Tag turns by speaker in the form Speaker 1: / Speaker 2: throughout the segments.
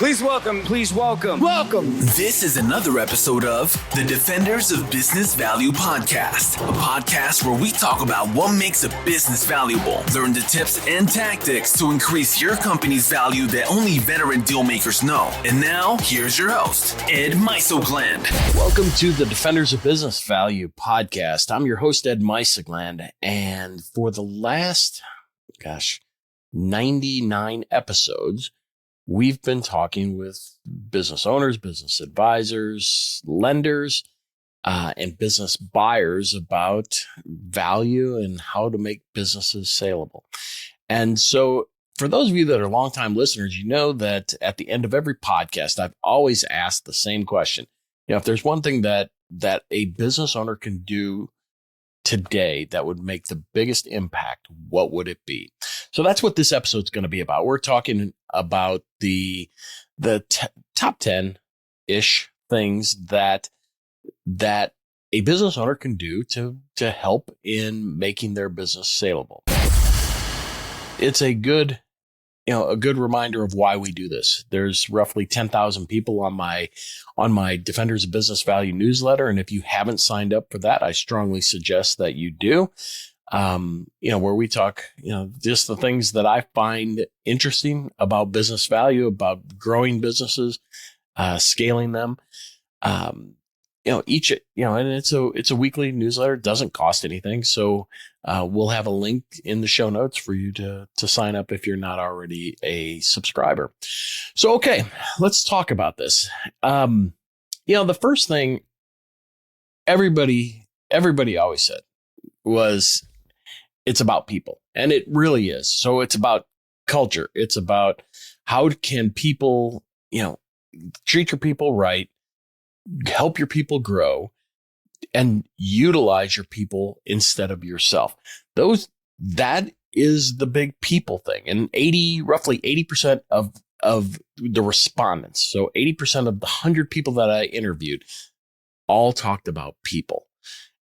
Speaker 1: Welcome.
Speaker 2: This is another episode of the Defenders of Business Value podcast, a podcast where we talk about what makes a business valuable, learn the tips and tactics to increase your company's value that only veteran deal makers know. And now, here's your host, Ed Mysogland.
Speaker 1: Welcome to the Defenders of Business Value podcast. I'm your host, Ed Mysogland, and for the last, 99 episodes, we've been talking with business owners, business advisors, lenders, and business buyers about value and how to make businesses saleable. And so for those of you that are longtime listeners, you know that at the end of every podcast, I've always asked the same question. You know, if there's one thing that a business owner can do today that would make the biggest impact, what would it be? So that's what this episode's going to be about. We're talking about the top 10-ish things that a business owner can do to help in making their business saleable. It's a good reminder of why we do this. There's roughly 10,000 people on my Defenders of Business Value newsletter. And if you haven't signed up for that, I strongly suggest that you do. Where we talk, just the things that I find interesting about business value, about growing businesses, scaling them. And it's a weekly newsletter. It doesn't cost anything. So, we'll have a link in the show notes for you to sign up if you're not already a subscriber. So, okay, let's talk about this. The first thing everybody always said was, it's about people, and it really is. So it's about culture. It's about how can people, treat your people right, help your people grow, and utilize your people instead of yourself. That is the big people thing. And roughly 80% of the respondents, so 80% of the 100 people that I interviewed, all talked about people.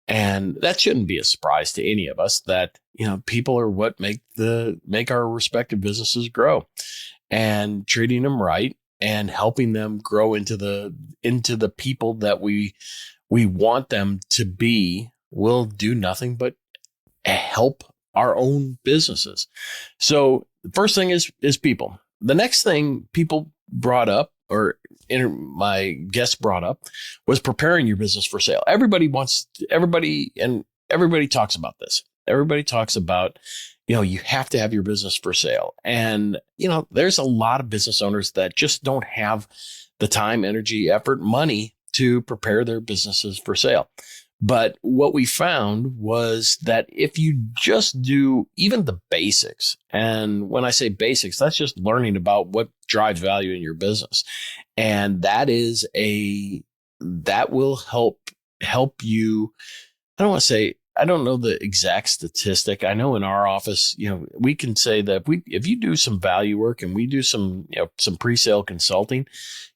Speaker 1: And that shouldn't be a surprise to any of us that, people are what make our respective businesses grow, and treating them right and helping them grow into the people that we want them to be will do nothing but help our own businesses. So the first thing is people. The next thing people brought up, or my guest brought up, was preparing your business for sale. Everybody talks about this. Everybody talks about, you have to have your business for sale. And, there's a lot of business owners that just don't have the time, energy, effort, money to prepare their businesses for sale. But what we found was that if you just do even the basics, and when I say basics, that's just learning about what drives value in your business. And that will help you. I don't know the exact statistic. I know in our office, we can say that if you do some value work and we do some pre-sale consulting,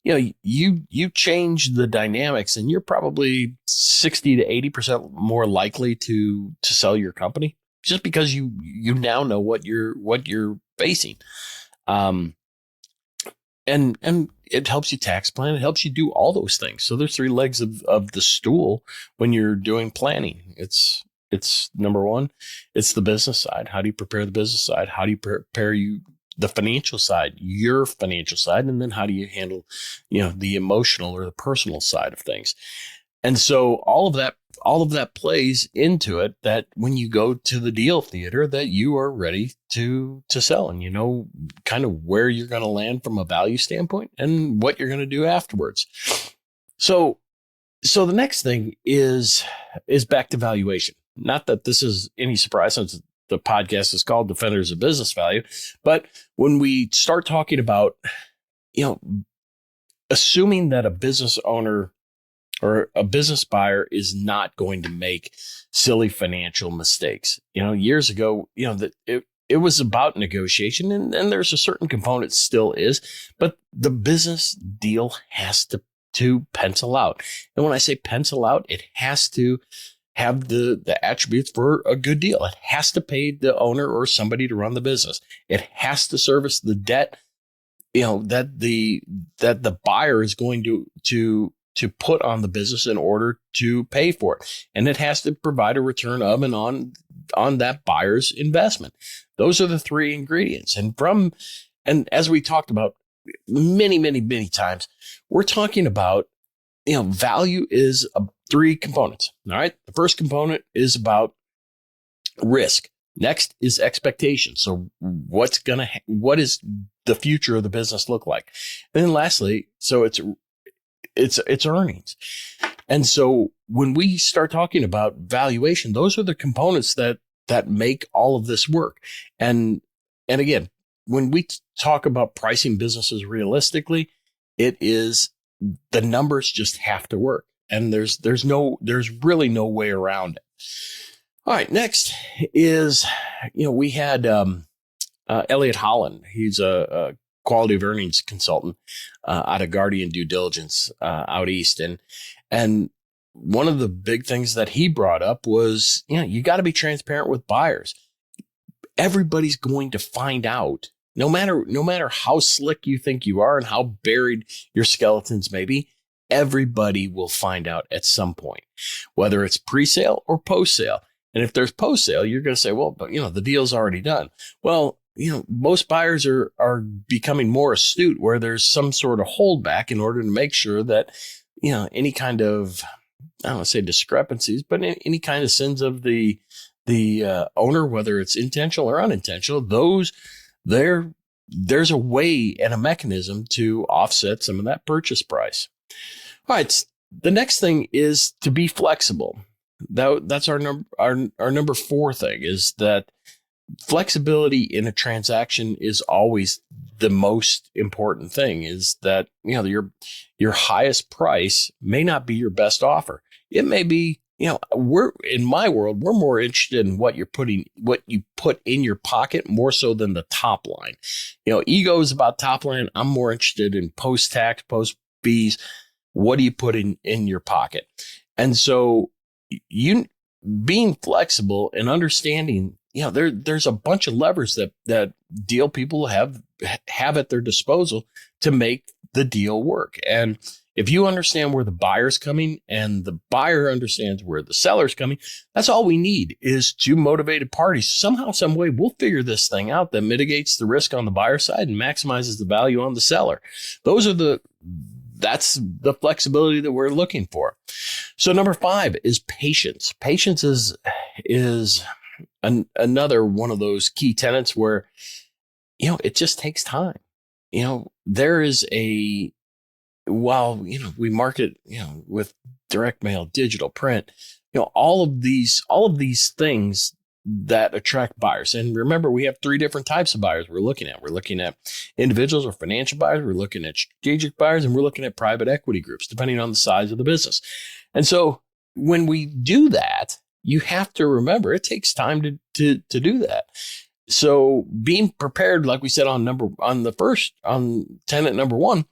Speaker 1: you change the dynamics, and you're probably 60 to 80% more likely to sell your company just because you now know what you're facing. And it helps you tax plan. It helps you do all those things. So there's three legs of the stool when you're doing planning. It's number one, it's the business side. How do you prepare the business side? How do you prepare the financial side, your financial side? And then how do you handle, the emotional or the personal side of things? And so all of that plays into it, that when you go to the deal theater, that you are ready to sell, and kind of where you're going to land from a value standpoint and what you're going to do afterwards. So the next thing is back to valuation. Not that this is any surprise, since the podcast is called Defenders of Business Value, but when we start talking about, assuming that a business owner or a business buyer is not going to make silly financial mistakes. Years ago, that it was about negotiation, and there's a certain component still is, but the business deal has to pencil out. And when I say pencil out, it has to have the attributes for a good deal. It has to pay the owner or somebody to run the business. It has to service the debt that the buyer is going to put on the business in order to pay for it. And it has to provide a return of and on that buyer's investment. Those are the three ingredients. And as we talked about many, many, many times, we're talking about, value is three components. All right. The first component is about risk. Next is expectation. So what is the future of the business look like? And then lastly, so it's earnings. And so when we start talking about valuation, those are the components that make all of this work. And again, when we talk about pricing businesses realistically, it is the numbers just have to work. And there's really no way around it. All right. Next is, we had Elliot Holland. He's a quality of earnings consultant out of Guardian Due Diligence out east. And one of the big things that he brought up was, you got to be transparent with buyers. Everybody's going to find out, no matter how slick you think you are and how buried your skeletons may be, everybody will find out at some point, whether it's pre-sale or post-sale. And if there's post-sale, you're going to say, well, but the deal's already done. Well, most buyers are becoming more astute where there's some sort of holdback in order to make sure that, any kind of, I don't want to say discrepancies, but any kind of sins of the owner, whether it's intentional or unintentional, there's a way and a mechanism to offset some of that purchase price. All right. The next thing is to be flexible. That's our number 4 thing, is that flexibility in a transaction is always the most important thing. Is that, your highest price may not be your best offer. It may be, we're in my world, we're more interested in what you put in your pocket more so than the top line. Ego is about top line. I'm more interested in post-tax, post-fees. What do you put in your pocket? And so you being flexible and understanding, there's a bunch of levers that deal people have at their disposal to make the deal work. And if you understand where the buyer's coming and the buyer understands where the seller's coming, that's all we need is two motivated parties. Somehow, some way, we'll figure this thing out that mitigates the risk on the buyer side and maximizes the value on the seller. That's the flexibility that we're looking for. So number 5 is patience. Patience is another one of those key tenets where, it just takes time. There is while, we market, with direct mail, digital, print, all of these things that attract buyers. And remember, we have 3 different types of buyers we're looking at. We're looking at individuals or financial buyers. We're looking at strategic buyers, and we're looking at private equity groups, depending on the size of the business. And so when we do that, you have to remember it takes time to do that. So being prepared, like we said on tenet number 1,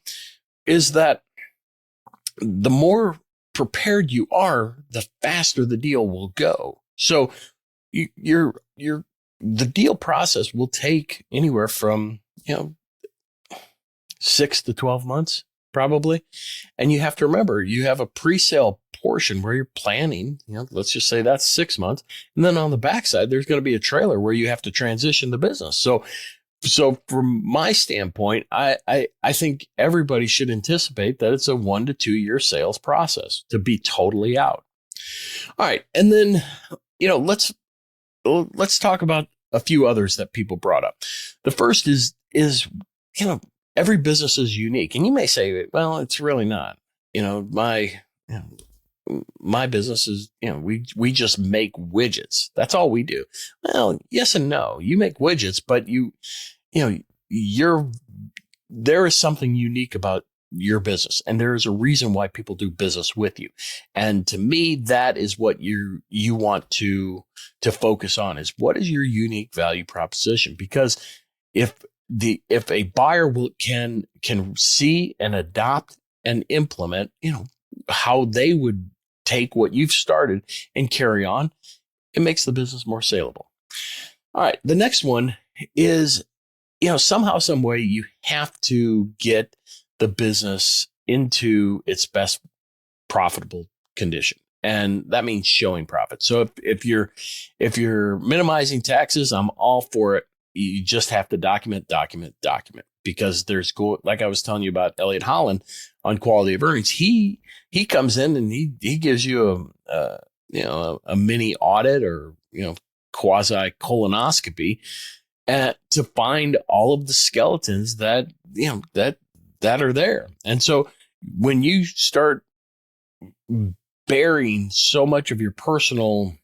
Speaker 1: is that the more prepared you are, the faster the deal will go. So the deal process will take anywhere from 6 to 12 months probably. And you have to remember, you have a pre-sale portion where you're planning, let's just say that's 6 months. And then on the backside, there's going to be a trailer where you have to transition the business. So from my standpoint, I think everybody should anticipate that it's a 1 to 2 year sales process to be totally out. All right. And then, let's talk about a few others that people brought up. The first is every business is unique. And you may say, well, it's really not. My business is, we just make widgets. That's all we do. Well, yes and no. You make widgets, but there is something unique about your business, and there is a reason why people do business with you. And to me, that is what you want to focus on, is what is your unique value proposition? Because if a buyer can see and adopt and implement, how they would take what you've started and carry on, it makes the business more saleable. All right. The next one is somehow, some way you have to get the business into its best profitable condition. And that means showing profit. So if you're minimizing taxes, I'm all for it. You just have to document, because like I was telling you about Elliot Holland on quality of earnings. He comes in and he gives you a mini audit or, quasi colonoscopy to find all of the skeletons that are there. And so when you start bearing so much of your personal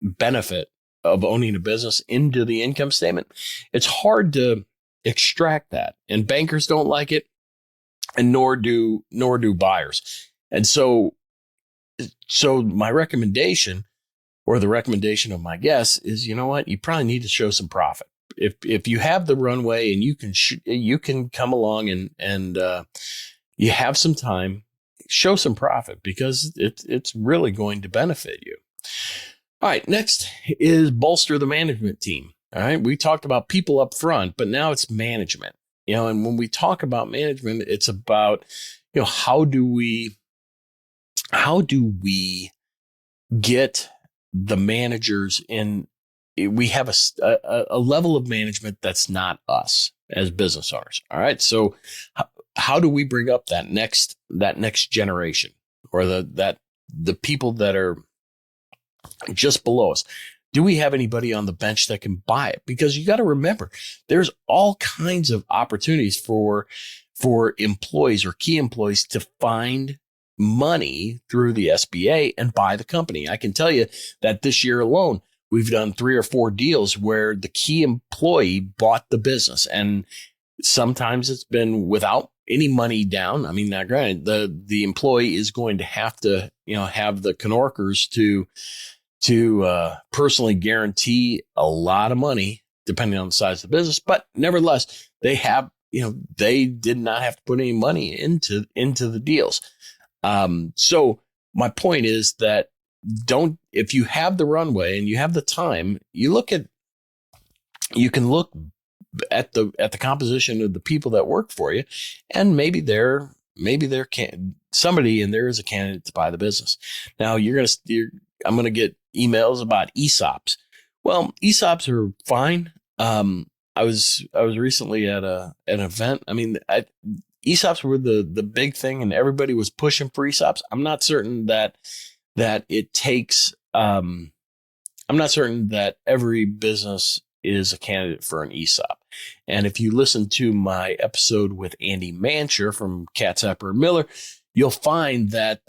Speaker 1: benefit of owning a business into the income statement, it's hard to extract that. And bankers don't like it, and nor do buyers. And so my recommendation, or the recommendation of my guests, is, you probably need to show some profit. If you have the runway and you can come along and you have some time, show some profit, because it's really going to benefit you. All right. Next is bolster the management team. All right. We talked about people up front, but now it's management, and when we talk about management, it's about, how do we get the managers in? We have a level of management that's not us as business owners. All right. So how do we bring up that next generation, or the people that are just below us? Do we have anybody on the bench that can buy it? Because you got to remember, there's all kinds of opportunities for employees or key employees to find money through the SBA and buy the company. I can tell you that this year alone, we've done 3 or 4 deals where the key employee bought the business, and sometimes it's been without any money down. I mean, now granted, the employee is going to have to, have the Knorkers to personally guarantee a lot of money depending on the size of the business. But nevertheless, they did not have to put any money into the deals. So my point is that if you have the runway and you have the time, you can look at the composition of the people that work for you, and maybe somebody in there is a candidate to buy the business. Now I'm going to get emails about ESOPs. Well, ESOPs are fine. I was recently at an event. I mean, ESOPs were the big thing, and everybody was pushing for ESOPs. I'm not certain that it takes. I'm not certain that every business is a candidate for an ESOP. And if you listen to my episode with Andy Mancher from Katzapper and Miller, you'll find that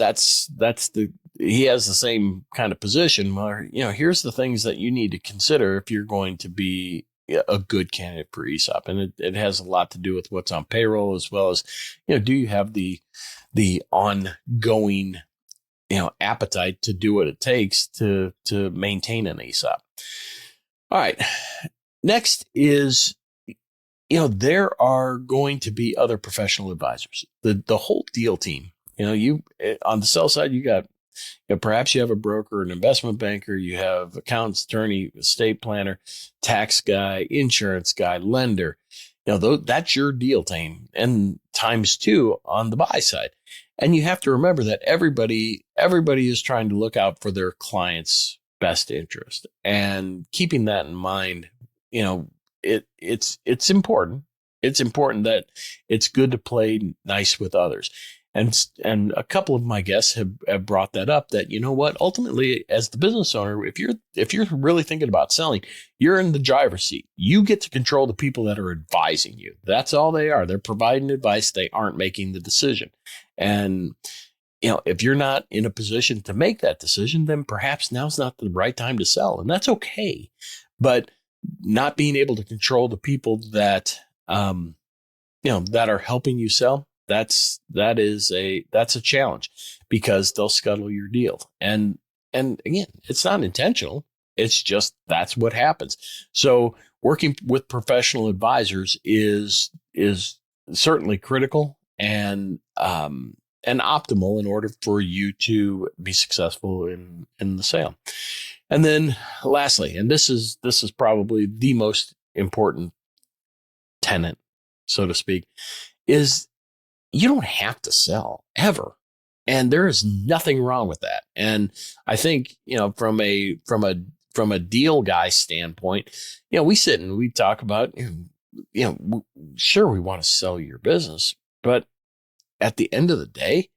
Speaker 1: he has the same kind of position where, here's the things that you need to consider if you're going to be a good candidate for ESOP. And it has a lot to do with what's on payroll, as well as, do you have the ongoing, appetite to do what it takes to maintain an ESOP. All right. Next is, there are going to be other professional advisors. The whole deal team, you on the sell side, you got, perhaps you have a broker, an investment banker, you have accountants, attorney, estate planner, tax guy, insurance guy, lender. That's your deal team, and times 2 on the buy side. And you have to remember that everybody is trying to look out for their client's best interest, and keeping that in mind, it's important. It's important that it's good to play nice with others. And a couple of my guests have brought that up, that, ultimately, as the business owner, if you're really thinking about selling, you're in the driver's seat. You get to control the people that are advising you. That's all they are. They're providing advice. They aren't making the decision. And, if you're not in a position to make that decision, then perhaps now's not the right time to sell. And that's okay. But not being able to control the people that, that are helping you sell, that's a challenge, because they'll scuttle your deal. And again, it's not intentional. It's just, that's what happens. So working with professional advisors is certainly critical and optimal in order for you to be successful in the sale. And then lastly, and this is probably the most important tenet, so to speak, is you don't have to sell ever. And there is nothing wrong with that. And I think, from a deal guy standpoint, we sit and we talk about, sure, we want to sell your business, but at the end of the day,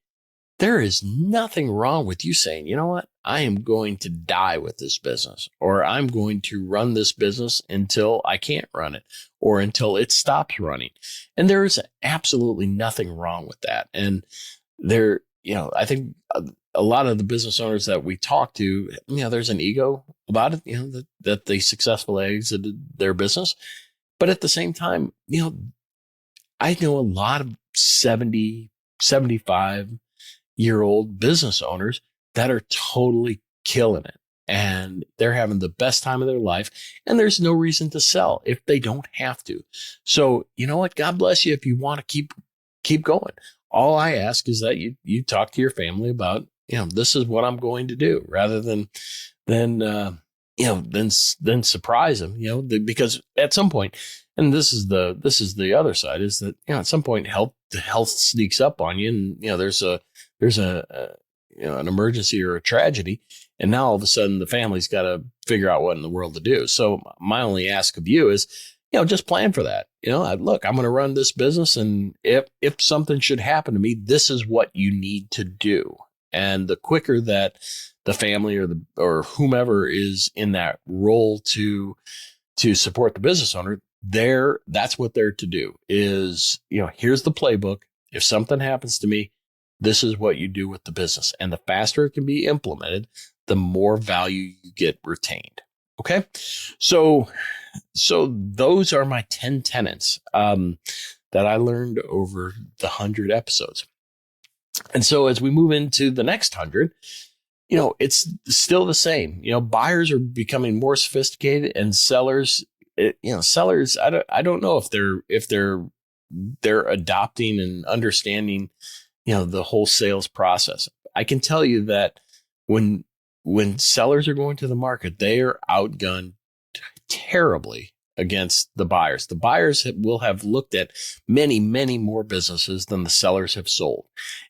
Speaker 1: there is nothing wrong with you saying, you know what, I am going to die with this business, or I'm going to run this business until I can't run it, or until it stops running. And there is absolutely nothing wrong with that. And I think a lot of the business owners that we talk to, there's an ego about it, that they successfully exited their business. But at the same time, I know a lot of 70, 75-year-old business owners that are totally killing it, and they're having the best time of their life, and there's no reason to sell if they don't have to. So, you know what? God bless you if you want to keep going. All I ask is that you talk to your family about, this is what I'm going to do, rather than surprise them, because at some point, and this is the other side, is that, at some point health sneaks up on you, and, there's an emergency or a tragedy. And now all of a sudden the family's got to figure out what in the world to do. So my only ask of you is, just plan for that. Look, I'm going to run this business, and if something should happen to me, this is what you need to do. And the quicker that the family or whomever is in that role to support the business owner, that's what they're to do is, here's the playbook. If something happens to me, this is what you do with the business. And the faster it can be implemented, the more value you get retained. Okay. So those are my 10 tenets that I learned over the 100 episodes. And so as we move into the next 100, it's still the same. Buyers are becoming more sophisticated, and sellers, I don't know if they're adopting and understanding, the whole sales process. I can tell you that when sellers are going to the market, they are outgunned terribly against the buyers. The buyers will have looked at many, many more businesses than the sellers have sold.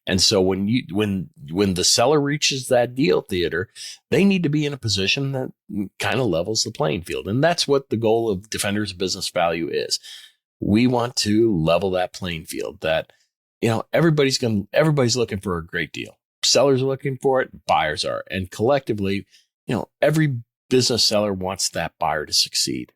Speaker 1: And so when the seller reaches that deal theater, they need to be in a position that kind of levels the playing field. And that's what the goal of Defenders of Business Value is. We want to level that playing field, that, everybody's looking for a great deal. Sellers are looking for it, buyers are. And collectively, every business seller wants that buyer to succeed.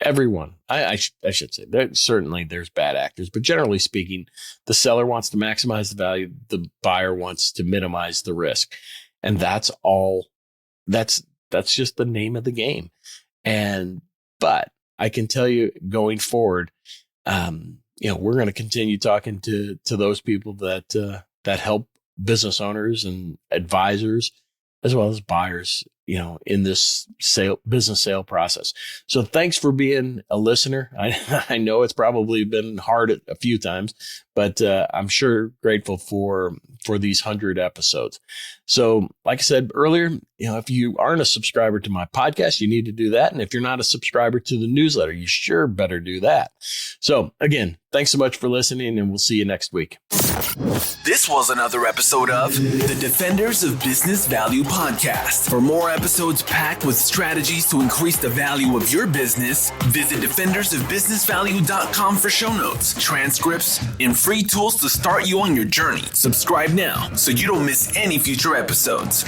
Speaker 1: Everyone. I should say, there's bad actors, but generally speaking, the seller wants to maximize the value, the buyer wants to minimize the risk. And that's all. That's just the name of the game. But I can tell you, going forward, we're going to continue talking to those people that help business owners and advisors, as well as buyers, in this business sale process. So thanks for being a listener. I know it's probably been hard a few times, but I'm sure grateful for these 100 episodes. So like I said earlier, if you aren't a subscriber to my podcast, you need to do that. And if you're not a subscriber to the newsletter, you sure better do that. So again, thanks so much for listening, and we'll see you next week.
Speaker 2: This was another episode of the Defenders of Business Value podcast. For more episodes packed with strategies to increase the value of your business, visit defendersofbusinessvalue.com for show notes, transcripts, and free tools to start you on your journey. Subscribe now so you don't miss any future episodes.